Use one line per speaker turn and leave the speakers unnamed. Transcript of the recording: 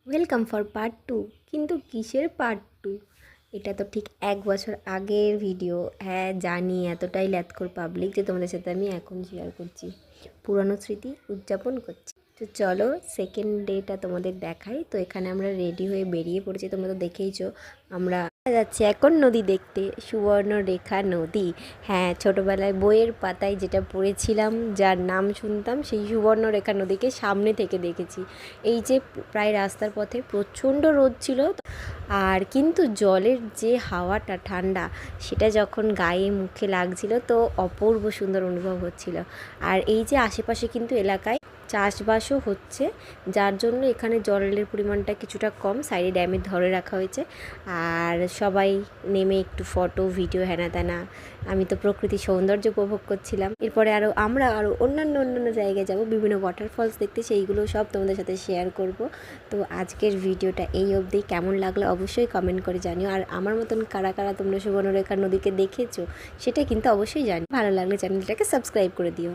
Welcome for part two. কিন্তু কিসের part two? এটা তো ঠিক 1 বছর আগের ভিডিও। হ্যাঁ জানি, এতটাই ল্যাথখোর পাবলিক যে তোমাদের সাথে আমি এখন শেয়ার করছি, পুরানো স্মৃতি উদযাপন করছি। তো চলো সেকেন্ড ডেটা তোমাদের দেখাই। তো এখানে আমরা রেডি হয়ে বেরিয়ে পড়েছি, তোমরা তো দেখেইছো। আমরা যাচ্ছি এখন নদী দেখতে, সুবর্ণরেখা নদী। হ্যাঁ, ছোটোবেলায় বইয়ের পাতায় যেটা পড়েছিলাম, যার নাম শুনতাম, সেই সুবর্ণরেখা নদীকে সামনে থেকে দেখেছি। এই যে প্রায় রাস্তার পথে প্রচণ্ড রোদ ছিল, আর কিন্তু জলের যে হাওয়াটা ঠান্ডা, সেটা যখন গায়ে মুখে লাগছিল তো অপূর্ব সুন্দর অনুভব হচ্ছিল। আর এই যে আশেপাশে কিন্তু এলাকায় চাষবাসও হচ্ছে, যার জন্য এখানে জলের পরিমাণটা কিছুটা কম, সাইডে ড্যামের ধরে রাখা হয়েছে। আর সবাই নেমে একটু ফটো ভিডিও হেনা তেনা। আমি তো প্রকৃতির সৌন্দর্য উপভোগ করছিলাম। এরপরে আমরা আরও অন্যান্য জায়গায় যাব বিভিন্ন ওয়াটারফলস দেখতে, সেইগুলো সব তোমাদের সাথে শেয়ার করব। তো আজকের ভিডিওটা এই অবধি। কেমন লাগলো অবশ্যই কমেন্ট করে জানিও। আর আমার মতন কারা কারা তোমরা সুবর্ণরেখা নদীকে দেখেছো সেটা কিন্তু অবশ্যই জানি। ভালো লাগলে চ্যানেলটাকে সাবস্ক্রাইব করে দিও।